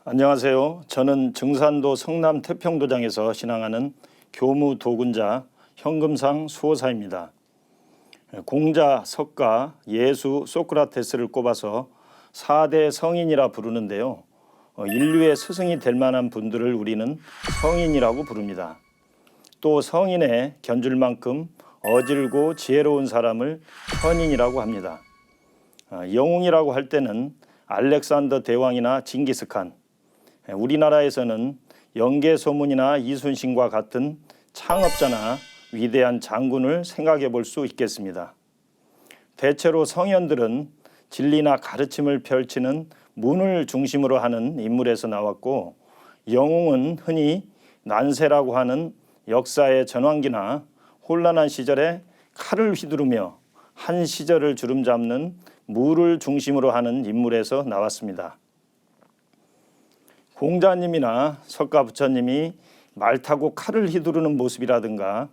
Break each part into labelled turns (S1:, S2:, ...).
S1: 안녕하세요. 저는 증산도 성남 태평도장에서 신앙하는 교무 도군자 현금상 수호사입니다. 공자, 석가, 예수, 소크라테스를 꼽아서 4대 성인이라 부르는데요. 인류의 스승이 될 만한 분들을 우리는 성인이라고 부릅니다. 또 성인에 견줄 만큼 어질고 지혜로운 사람을 현인이라고 합니다. 영웅이라고 할 때는 알렉산더 대왕이나 징기스칸, 우리나라에서는 영계소문이나 이순신과 같은 창업자나 위대한 장군을 생각해 볼 수 있겠습니다. 대체로 성현들은 진리나 가르침을 펼치는 문을 중심으로 하는 인물에서 나왔고, 영웅은 흔히 난세라고 하는 역사의 전환기나 혼란한 시절에 칼을 휘두르며 한 시절을 주름잡는 무를 중심으로 하는 인물에서 나왔습니다. 공자님이나 석가 부처님이 말 타고 칼을 휘두르는 모습이라든가,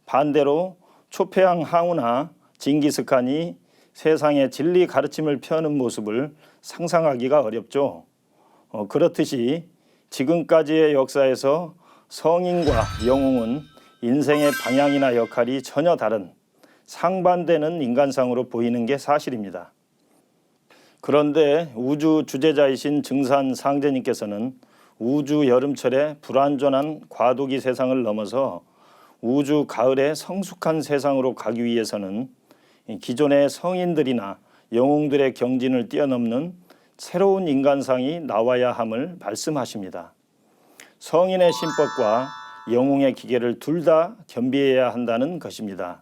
S1: 반대로 초패왕 항우나 징기스칸이 세상의 진리 가르침을 펴는 모습을 상상하기가 어렵죠. 그렇듯이 지금까지의 역사에서 성인과 영웅은 인생의 방향이나 역할이 전혀 다른 상반되는 인간상으로 보이는 게 사실입니다. 그런데 우주 주재자이신 증산 상제님께서는 우주 여름철에 불완전한 과도기 세상을 넘어서 우주 가을의 성숙한 세상으로 가기 위해서는 기존의 성인들이나 영웅들의 경진을 뛰어넘는 새로운 인간상이 나와야 함을 말씀하십니다. 성인의 신법과 영웅의 기계를 둘 다 겸비해야 한다는 것입니다.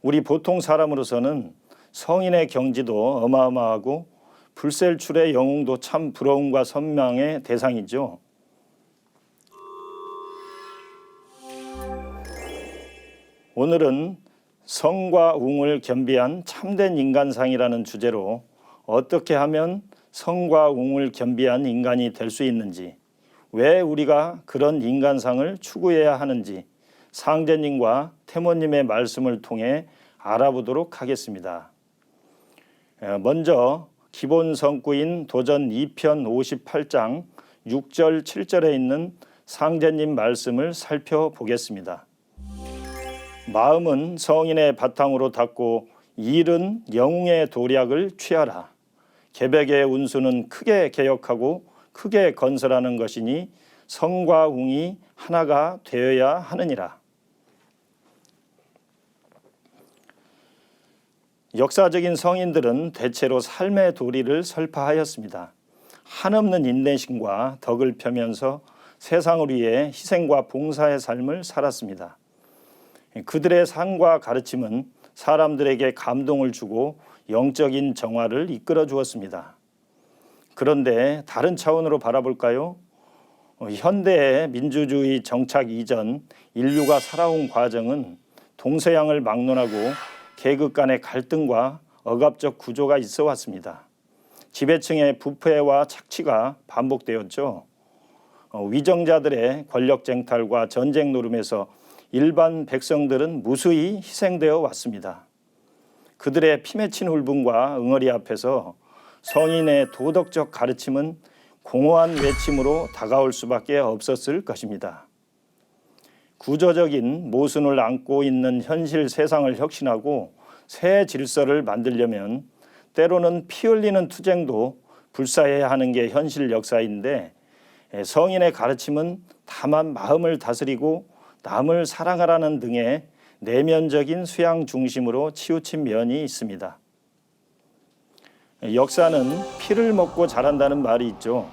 S1: 우리 보통 사람으로서는 성인의 경지도 어마어마하고 불셀출의 영웅도 참 부러움과 선망의 대상이죠. 오늘은 성과 웅을 겸비한 참된 인간상이라는 주제로 어떻게 하면 성과 웅을 겸비한 인간이 될 수 있는지, 왜 우리가 그런 인간상을 추구해야 하는지 상제님과 태모님의 말씀을 통해 알아보도록 하겠습니다. 먼저 기본 성구인 도전 2편 58장 6절 7절에 있는 상제님 말씀을 살펴보겠습니다. 마음은 성인의 바탕으로 닦고 일은 영웅의 도략을 취하라. 계백의 운수는 크게 개혁하고 크게 건설하는 것이니 성과 웅이 하나가 되어야 하느니라. 역사적인 성인들은 대체로 삶의 도리를 설파하였습니다. 한없는 인내심과 덕을 펴면서 세상을 위해 희생과 봉사의 삶을 살았습니다. 그들의 삶과 가르침은 사람들에게 감동을 주고 영적인 정화를 이끌어 주었습니다. 그런데 다른 차원으로 바라볼까요? 현대의 민주주의 정착 이전 인류가 살아온 과정은 동서양을 막론하고 계급 간의 갈등과 억압적 구조가 있어 왔습니다. 지배층의 부패와 착취가 반복되었죠. 위정자들의 권력 쟁탈과 전쟁 노름에서 일반 백성들은 무수히 희생되어 왔습니다. 그들의 피맺힌 울분과 응어리 앞에서 성인의 도덕적 가르침은 공허한 외침으로 다가올 수밖에 없었을 것입니다. 구조적인 모순을 안고 있는 현실 세상을 혁신하고 새 질서를 만들려면 때로는 피 흘리는 투쟁도 불사해야 하는 게 현실 역사인데, 성인의 가르침은 다만 마음을 다스리고 남을 사랑하라는 등의 내면적인 수양 중심으로 치우친 면이 있습니다. 역사는 피를 먹고 자란다는 말이 있죠.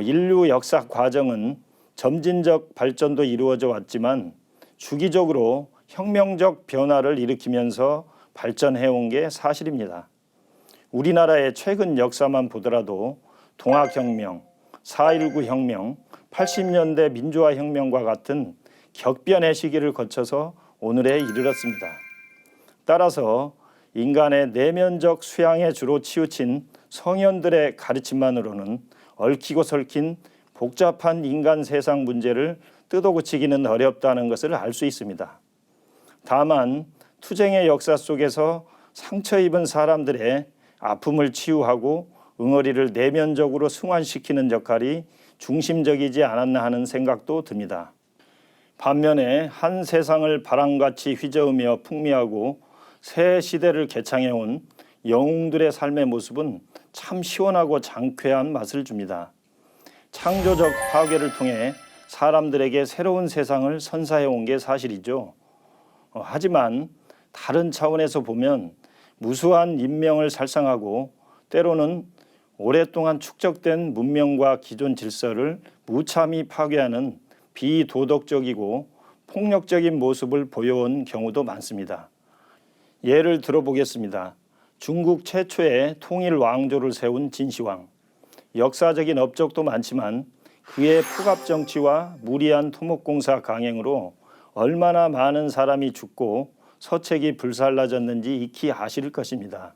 S1: 인류 역사 과정은 점진적 발전도 이루어져 왔지만 주기적으로 혁명적 변화를 일으키면서 발전해온 게 사실입니다. 우리나라의 최근 역사만 보더라도 동학혁명, 4.19 혁명, 80년대 민주화혁명과 같은 격변의 시기를 거쳐서 오늘에 이르렀습니다. 따라서 인간의 내면적 수양에 주로 치우친 성현들의 가르침만으로는 얽히고 설킨 복잡한 인간 세상 문제를 뜯어고치기는 어렵다는 것을 알 수 있습니다. 다만 투쟁의 역사 속에서 상처 입은 사람들의 아픔을 치유하고 응어리를 내면적으로 승화시키는 역할이 중심적이지 않았나 하는 생각도 듭니다. 반면에 한 세상을 바람같이 휘저으며 풍미하고 새 시대를 개창해온 영웅들의 삶의 모습은 참 시원하고 장쾌한 맛을 줍니다. 창조적 파괴를 통해 사람들에게 새로운 세상을 선사해 온 게 사실이죠. 하지만 다른 차원에서 보면 무수한 인명을 살상하고 때로는 오랫동안 축적된 문명과 기존 질서를 무참히 파괴하는 비도덕적이고 폭력적인 모습을 보여온 경우도 많습니다. 예를 들어보겠습니다. 중국 최초의 통일 왕조를 세운 진시황. 역사적인 업적도 많지만 그의 폭압 정치와 무리한 토목공사 강행으로 얼마나 많은 사람이 죽고 서책이 불살라졌는지 익히 아실 것입니다.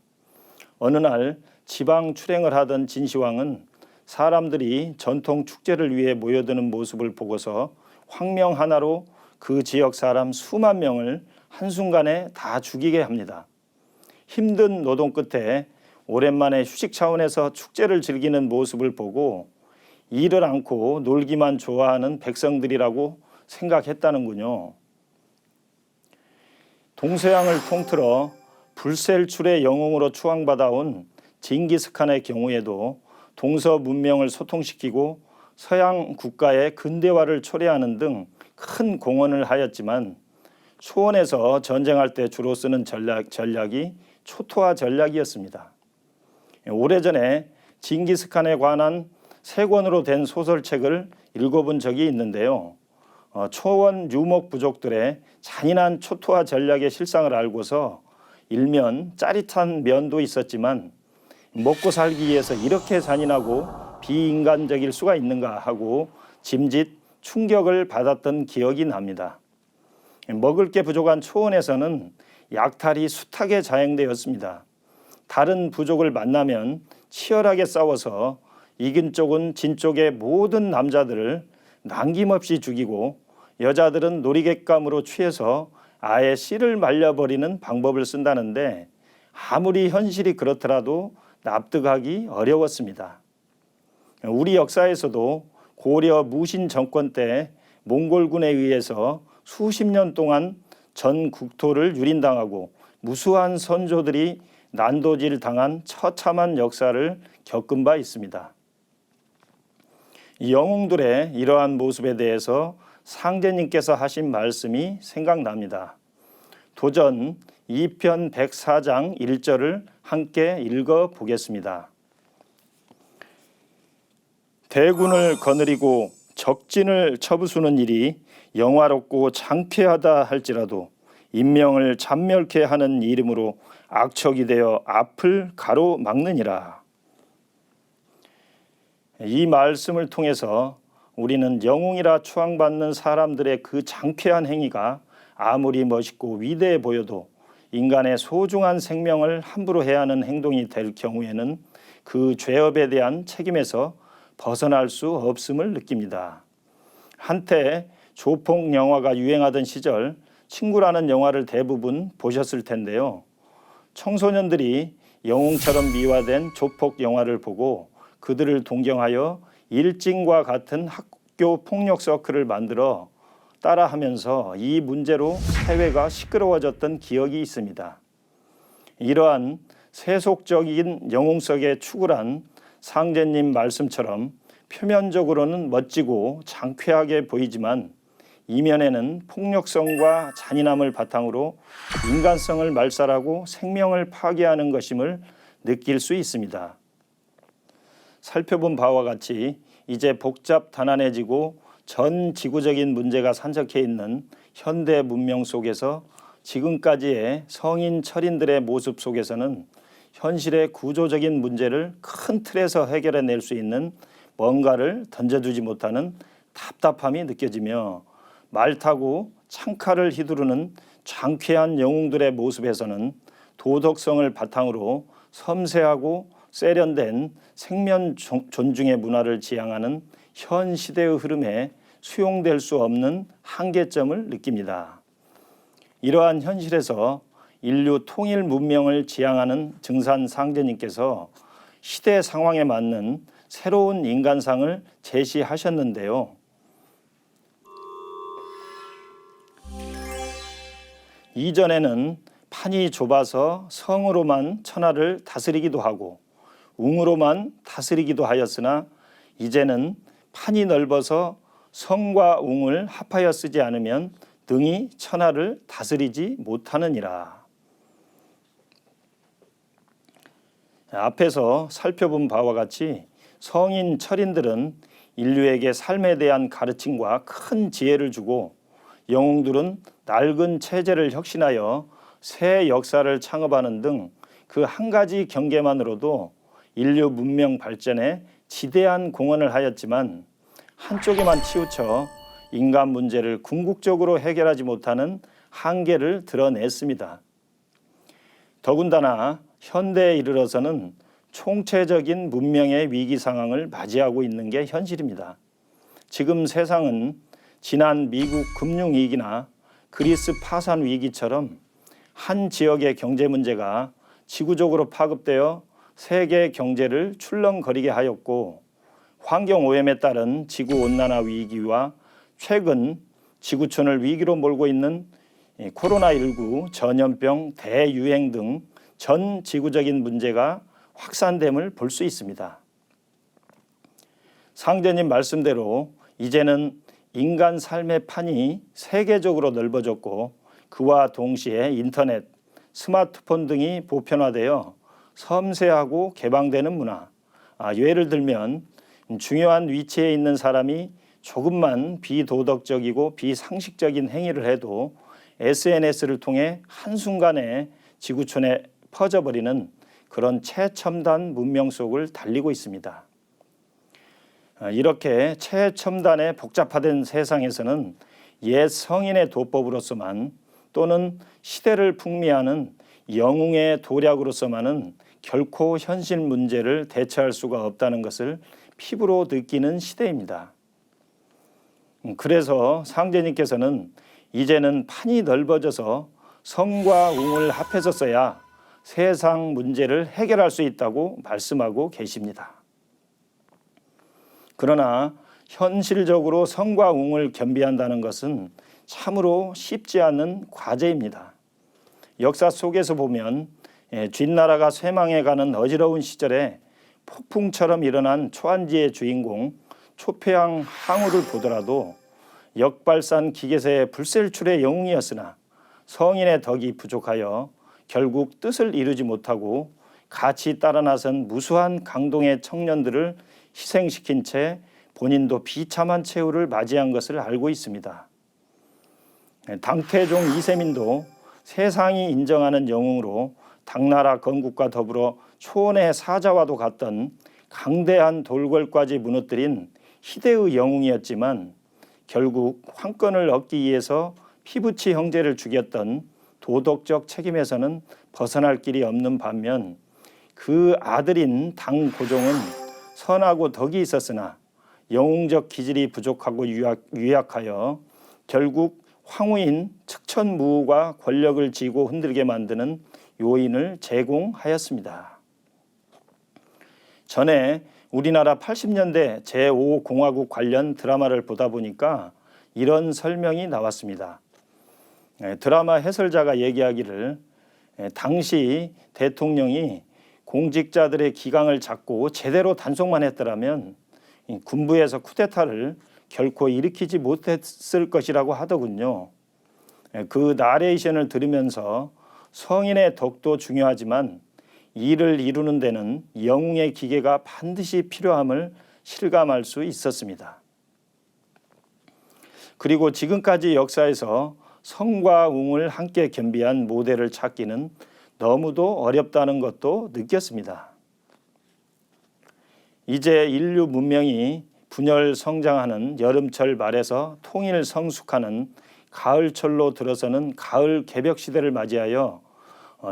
S1: 어느 날 지방 출행을 하던 진시황은 사람들이 전통 축제를 위해 모여드는 모습을 보고서 황명 하나로 그 지역 사람 수만 명을 한순간에 다 죽이게 합니다. 힘든 노동 끝에 오랜만에 휴식 차원에서 축제를 즐기는 모습을 보고 일을 않고 놀기만 좋아하는 백성들이라고 생각했다는군요. 동서양을 통틀어 불셀출의 영웅으로 추앙받아온 징기스칸의 경우에도 동서 문명을 소통시키고 서양 국가의 근대화를 초래하는 등 큰 공헌을 하였지만 초원에서 전쟁할 때 주로 쓰는 전략이 초토화 전략이었습니다. 오래전에 징기스칸에 관한 3권으로 된 소설책을 읽어본 적이 있는데요. 초원 유목 부족들의 잔인한 초토화 전략의 실상을 알고서 일면 짜릿한 면도 있었지만 먹고 살기 위해서 이렇게 잔인하고 비인간적일 수가 있는가 하고 짐짓 충격을 받았던 기억이 납니다. 먹을 게 부족한 초원에서는 약탈이 숱하게 자행되었습니다. 다른 부족을 만나면 치열하게 싸워서 이긴 쪽은 진 쪽의 모든 남자들을 남김없이 죽이고 여자들은 놀이객감으로 취해서 아예 씨를 말려버리는 방법을 쓴다는데 아무리 현실이 그렇더라도 납득하기 어려웠습니다. 우리 역사에서도 고려 무신 정권 때 몽골군에 의해서 수십 년 동안 전 국토를 유린당하고 무수한 선조들이 난도질 당한 처참한 역사를 겪은 바 있습니다. 영웅들의 이러한 모습에 대해서 상제님께서 하신 말씀이 생각납니다. 도전 2편 104장 1절을 함께 읽어보겠습니다. 대군을 거느리고 적진을 쳐부수는 일이 영화롭고 창피하다 할지라도 인명을 잔멸케 하는 이름으로 악척이 되어 앞을 가로막느니라. 이 말씀을 통해서 우리는 영웅이라 추앙받는 사람들의 그 장쾌한 행위가 아무리 멋있고 위대해 보여도 인간의 소중한 생명을 함부로 해야 하는 행동이 될 경우에는 그 죄업에 대한 책임에서 벗어날 수 없음을 느낍니다. 한때 조폭 영화가 유행하던 시절 친구라는 영화를 대부분 보셨을 텐데요. 청소년들이 영웅처럼 미화된 조폭 영화를 보고 그들을 동경하여 일진과 같은 학교 폭력 서클을 만들어 따라하면서 이 문제로 사회가 시끄러워졌던 기억이 있습니다. 이러한 세속적인 영웅성에 추구한 상제님 말씀처럼 표면적으로는 멋지고 장쾌하게 보이지만 이면에는 폭력성과 잔인함을 바탕으로 인간성을 말살하고 생명을 파괴하는 것임을 느낄 수 있습니다. 살펴본 바와 같이 이제 복잡 단안해지고 전 지구적인 문제가 산적해 있는 현대 문명 속에서 지금까지의 성인 철인들의 모습 속에서는 현실의 구조적인 문제를 큰 틀에서 해결해낼 수 있는 뭔가를 던져주지 못하는 답답함이 느껴지며 말 타고 창칼을 휘두르는 장쾌한 영웅들의 모습에서는 도덕성을 바탕으로 섬세하고 세련된 생면 존중의 문화를 지향하는 현 시대의 흐름에 수용될 수 없는 한계점을 느낍니다. 이러한 현실에서 인류 통일 문명을 지향하는 증산 상제님께서 시대 상황에 맞는 새로운 인간상을 제시하셨는데요. 이전에는 판이 좁아서 성으로만 천하를 다스리기도 하고 웅으로만 다스리기도 하였으나 이제는 판이 넓어서 성과 웅을 합하여 쓰지 않으면 능히 천하를 다스리지 못하느니라. 앞에서 살펴본 바와 같이 성인 철인들은 인류에게 삶에 대한 가르침과 큰 지혜를 주고 영웅들은 낡은 체제를 혁신하여 새 역사를 창업하는 등 그 한 가지 경계만으로도 인류 문명 발전에 지대한 공헌을 하였지만 한쪽에만 치우쳐 인간 문제를 궁극적으로 해결하지 못하는 한계를 드러냈습니다. 더군다나 현대에 이르러서는 총체적인 문명의 위기 상황을 맞이하고 있는 게 현실입니다. 지금 세상은 지난 미국 금융위기나 그리스 파산 위기처럼 한 지역의 경제 문제가 지구적으로 파급되어 세계 경제를 출렁거리게 하였고 환경오염에 따른 지구온난화 위기와 최근 지구촌을 위기로 몰고 있는 코로나19 전염병 대유행 등 전 지구적인 문제가 확산됨을 볼 수 있습니다. 상제님 말씀대로 이제는 인간 삶의 판이 세계적으로 넓어졌고 그와 동시에 인터넷, 스마트폰 등이 보편화되어 섬세하고 개방되는 문화, 예를 들면 중요한 위치에 있는 사람이 조금만 비도덕적이고 비상식적인 행위를 해도 SNS를 통해 한순간에 지구촌에 퍼져버리는 그런 최첨단 문명 속을 달리고 있습니다. 이렇게 최첨단의 복잡화된 세상에서는 옛 성인의 도법으로서만 또는 시대를 풍미하는 영웅의 도략으로서만은 결코 현실 문제를 대처할 수가 없다는 것을 피부로 느끼는 시대입니다. 그래서 상제님께서는 이제는 판이 넓어져서 성과 웅을 합해서 써야 세상 문제를 해결할 수 있다고 말씀하고 계십니다. 그러나 현실적으로 성과 웅을 겸비한다는 것은 참으로 쉽지 않은 과제입니다. 역사 속에서 보면 뒷나라가 쇠망해가는 어지러운 시절에 폭풍처럼 일어난 초안지의 주인공 초패왕 항우를 보더라도 역발산 기계세의 불셀출의 영웅이었으나 성인의 덕이 부족하여 결국 뜻을 이루지 못하고 같이 따라 나선 무수한 강동의 청년들을 희생시킨 채 본인도 비참한 최후를 맞이한 것을 알고 있습니다. 당태종 이세민도 세상이 인정하는 영웅으로 당나라 건국과 더불어 초원의 사자와도 같던 강대한 돌궐까지 무너뜨린 희대의 영웅이었지만 결국 황권을 얻기 위해서 피부치 형제를 죽였던 도덕적 책임에서는 벗어날 길이 없는 반면 그 아들인 당고종은 선하고 덕이 있었으나 영웅적 기질이 부족하고 유약하여 결국 황후인 측천무후가 권력을 쥐고 흔들게 만드는 요인을 제공하였습니다. 전에 우리나라 80년대 제5공화국 관련 드라마를 보다 보니까 이런 설명이 나왔습니다. 드라마 해설자가 얘기하기를 당시 대통령이 공직자들의 기강을 잡고 제대로 단속만 했더라면 군부에서 쿠데타를 결코 일으키지 못했을 것이라고 하더군요. 그 나레이션을 들으면서 성인의 덕도 중요하지만 이를 이루는 데는 영웅의 기계가 반드시 필요함을 실감할 수 있었습니다. 그리고 지금까지 역사에서 성과 웅을 함께 겸비한 모델을 찾기는 너무도 어렵다는 것도 느꼈습니다. 이제 인류 문명이 분열 성장하는 여름철 말에서 통일 성숙하는 가을철로 들어서는 가을 개벽 시대를 맞이하여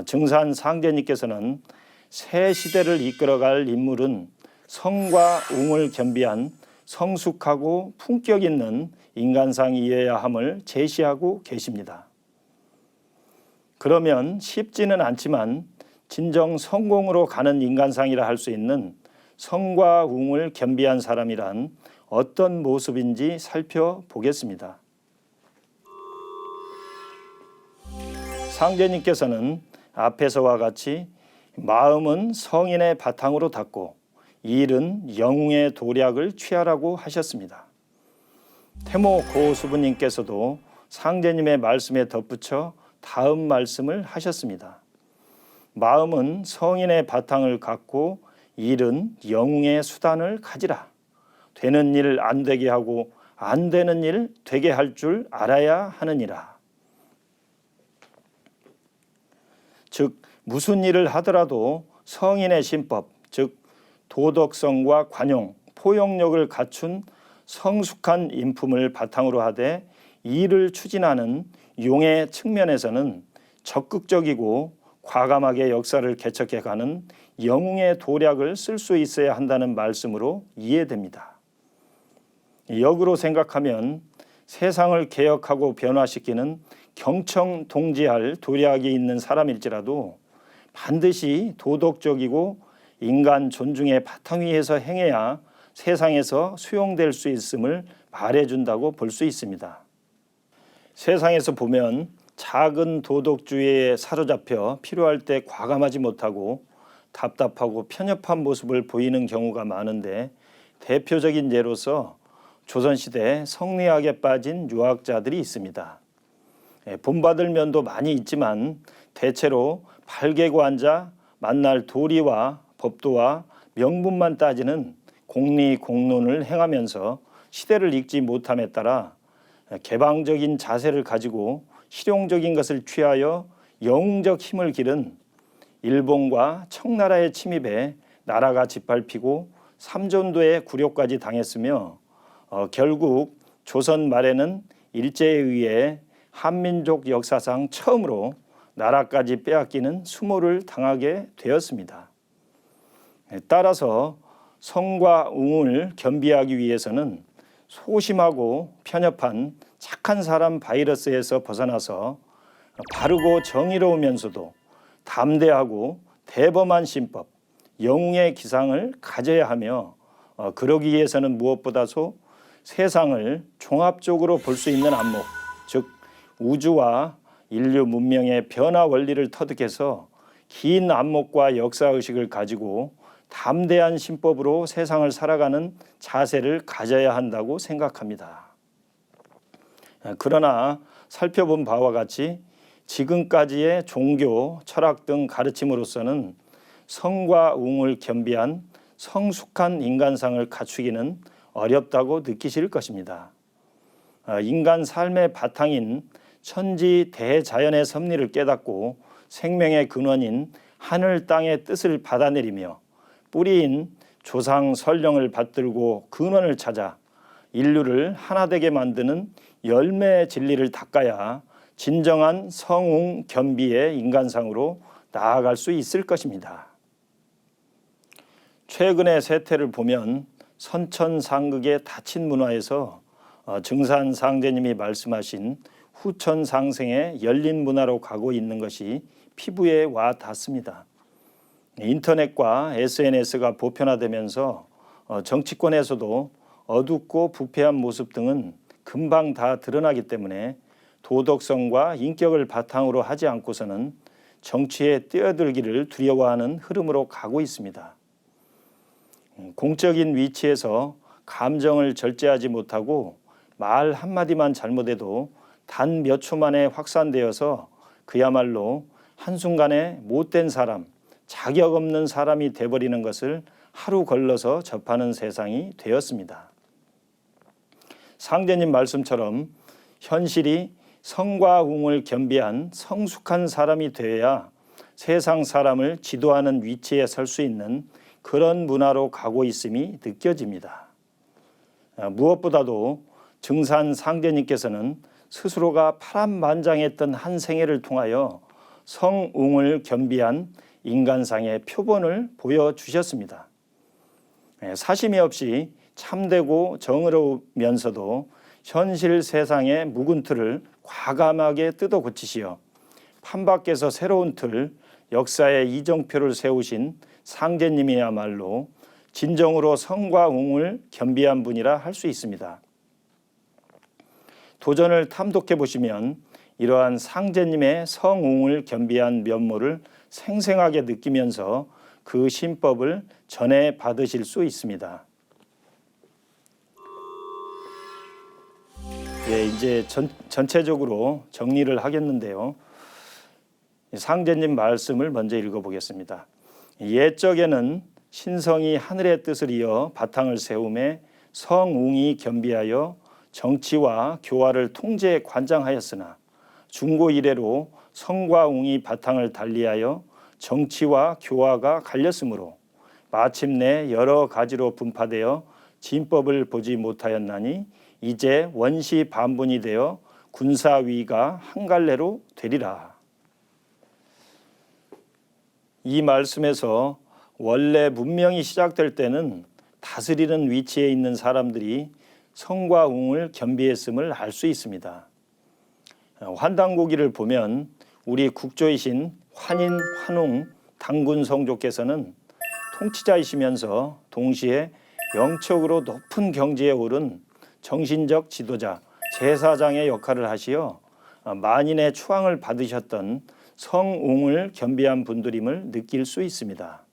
S1: 증산 상제님께서는 새 시대를 이끌어갈 인물은 성과 웅을 겸비한 성숙하고 품격 있는 인간상이어야 함을 제시하고 계십니다. 그러면 쉽지는 않지만 진정 성공으로 가는 인간상이라 할 수 있는 성과 웅을 겸비한 사람이란 어떤 모습인지 살펴보겠습니다. 상제님께서는 앞에서와 같이 마음은 성인의 바탕으로 닦고 일은 영웅의 도략을 취하라고 하셨습니다. 태모 고수부님께서도 상제님의 말씀에 덧붙여 다음 말씀을 하셨습니다. 마음은 성인의 바탕을 갖고 일은 영웅의 수단을 가지라. 되는 일 안 되게 하고 안 되는 일 되게 할 줄 알아야 하느니라. 즉 무슨 일을 하더라도 성인의 신법, 즉 도덕성과 관용, 포용력을 갖춘 성숙한 인품을 바탕으로 하되 일을 추진하는 용의 측면에서는 적극적이고 과감하게 역사를 개척해가는 영웅의 도략을 쓸 수 있어야 한다는 말씀으로 이해됩니다. 역으로 생각하면 세상을 개혁하고 변화시키는 경청동지할 도략이 있는 사람일지라도 반드시 도덕적이고 인간 존중의 바탕 위에서 행해야 세상에서 수용될 수 있음을 말해준다고 볼 수 있습니다. 세상에서 보면 작은 도덕주의에 사로잡혀 필요할 때 과감하지 못하고 답답하고 편협한 모습을 보이는 경우가 많은데 대표적인 예로서 조선시대 성리학에 빠진 유학자들이 있습니다. 본받을 면도 많이 있지만 대체로 발개고 앉아 만날 도리와 법도와 명분만 따지는 공리공론을 행하면서 시대를 읽지 못함에 따라 개방적인 자세를 가지고 실용적인 것을 취하여 영웅적 힘을 기른 일본과 청나라의 침입에 나라가 짓밟히고 삼전도의 굴욕까지 당했으며 결국 조선 말에는 일제에 의해 한민족 역사상 처음으로 나라까지 빼앗기는 수모를 당하게 되었습니다. 따라서 성과 웅을 겸비하기 위해서는 소심하고 편협한 착한 사람 바이러스에서 벗어나서 바르고 정의로우면서도 담대하고 대범한 신법, 영웅의 기상을 가져야 하며 그러기 위해서는 무엇보다도 세상을 종합적으로 볼 수 있는 안목, 즉 우주와 인류 문명의 변화 원리를 터득해서 긴 안목과 역사의식을 가지고 담대한 신법으로 세상을 살아가는 자세를 가져야 한다고 생각합니다. 그러나 살펴본 바와 같이 지금까지의 종교, 철학 등 가르침으로서는 성과 웅을 겸비한 성숙한 인간상을 갖추기는 어렵다고 느끼실 것입니다. 인간 삶의 바탕인 천지 대자연의 섭리를 깨닫고 생명의 근원인 하늘 땅의 뜻을 받아내리며 뿌리인 조상 설령을 받들고 근원을 찾아 인류를 하나 되게 만드는 열매의 진리를 닦아야 진정한 성웅 겸비의 인간상으로 나아갈 수 있을 것입니다. 최근의 세태를 보면 선천상극의 닫힌 문화에서 증산상제님이 말씀하신 후천상생의 열린 문화로 가고 있는 것이 피부에 와 닿습니다. 인터넷과 SNS가 보편화되면서 정치권에서도 어둡고 부패한 모습 등은 금방 다 드러나기 때문에 도덕성과 인격을 바탕으로 하지 않고서는 정치에 뛰어들기를 두려워하는 흐름으로 가고 있습니다. 공적인 위치에서 감정을 절제하지 못하고 말 한마디만 잘못해도 단 몇 초 만에 확산되어서 그야말로 한순간에 못된 사람, 자격 없는 사람이 돼버리는 것을 하루 걸러서 접하는 세상이 되었습니다. 상제님 말씀처럼 현실이 성과 웅을 겸비한 성숙한 사람이 되어야 세상 사람을 지도하는 위치에 설 수 있는 그런 문화로 가고 있음이 느껴집니다. 무엇보다도 증산 상제님께서는 스스로가 파란만장했던 한 생애를 통하여 성웅을 겸비한 인간상의 표본을 보여주셨습니다. 사심이 없이 참되고 정의로우면서도 현실 세상의 묵은 틀을 과감하게 뜯어 고치시어 판밖에서 새로운 틀, 역사의 이정표를 세우신 상제님이야말로 진정으로 성과 웅을 겸비한 분이라 할 수 있습니다. 도전을 탐독해 보시면 이러한 상제님의 성웅을 겸비한 면모를 생생하게 느끼면서 그 신법을 전해 받으실 수 있습니다. 예, 이제 전체적으로 정리를 하겠는데요. 상제님 말씀을 먼저 읽어보겠습니다. 옛적에는 신성이 하늘의 뜻을 이어 바탕을 세우매 성웅이 겸비하여 정치와 교화를 통제 관장하였으나 중고 이래로 성과 웅이 바탕을 달리하여 정치와 교화가 갈렸으므로 마침내 여러 가지로 분파되어 진법을 보지 못하였나니 이제 원시 반분이 되어 군사위가 한 갈래로 되리라. 이 말씀에서 원래 문명이 시작될 때는 다스리는 위치에 있는 사람들이 성과 웅을 겸비했음을 알 수 있습니다. 환단고기를 보면 우리 국조이신 환인, 환웅, 당군 성조께서는 통치자이시면서 동시에 영적으로 높은 경지에 오른 정신적 지도자, 제사장의 역할을 하시어 만인의 추앙을 받으셨던 성웅을 겸비한 분들임을 느낄 수 있습니다.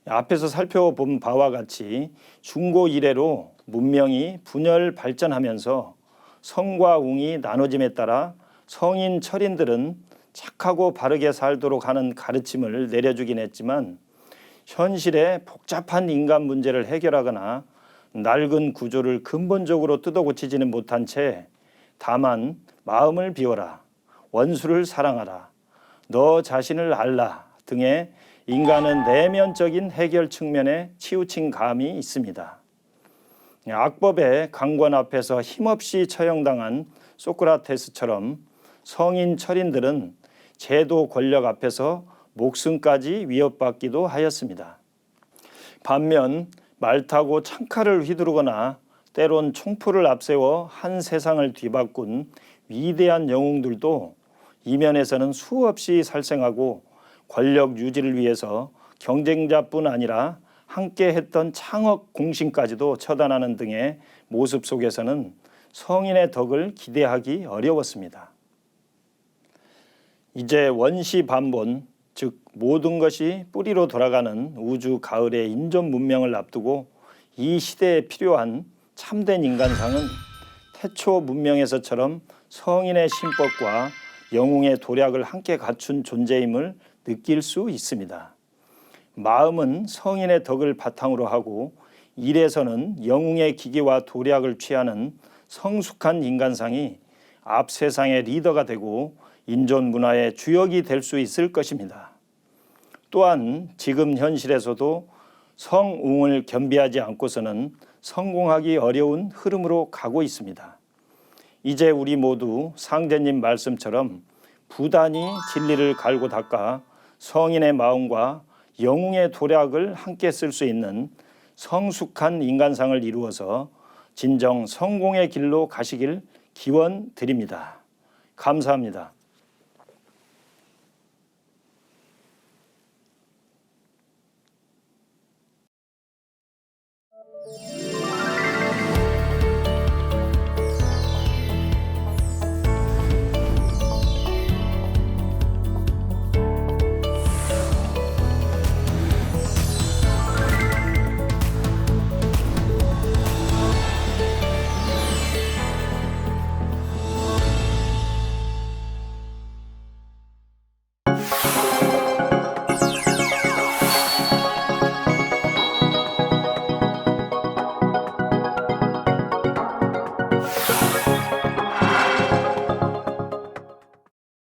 S1: 앞에서 살펴본 바와 같이 중고 이래로 문명이 분열 발전하면서 성과 웅이 나눠짐에 따라 성인 철인들은 착하고 바르게 살도록 하는 가르침을 내려주긴 했지만 현실의 복잡한 인간 문제를 해결하거나 낡은 구조를 근본적으로 뜯어고치지는 못한 채 다만 마음을 비워라, 원수를 사랑하라, 너 자신을 알라 등의 인간은 내면적인 해결 측면에 치우친 감이 있습니다. 악법의 강권 앞에서 힘없이 처형당한 소크라테스처럼 성인 철인들은 제도 권력 앞에서 목숨까지 위협받기도 하였습니다. 반면 말 타고 창칼을 휘두르거나 때론 총포를 앞세워 한 세상을 뒤바꾼 위대한 영웅들도 이면에서는 수없이 살생하고 권력 유지를 위해서 경쟁자뿐 아니라 함께 했던 창업 공신까지도 처단하는 등의 모습 속에서는 성인의 덕을 기대하기 어려웠습니다. 이제 원시 반본, 즉 모든 것이 뿌리로 돌아가는 우주 가을의 인존 문명을 앞두고 이 시대에 필요한 참된 인간상은 태초 문명에서처럼 성인의 신법과 영웅의 도략을 함께 갖춘 존재임을 느낄 수 있습니다. 마음은 성인의 덕을 바탕으로 하고 일에서는 영웅의 기계와 도략을 취하는 성숙한 인간상이 앞 세상의 리더가 되고 인존 문화의 주역이 될 수 있을 것입니다. 또한 지금 현실에서도 성웅을 겸비하지 않고서는 성공하기 어려운 흐름으로 가고 있습니다. 이제 우리 모두 상제님 말씀처럼 부단히 진리를 갈고 닦아 성인의 마음과 영웅의 도략을 함께 쓸 수 있는 성숙한 인간상을 이루어서 진정 성공의 길로 가시길 기원 드립니다. 감사합니다.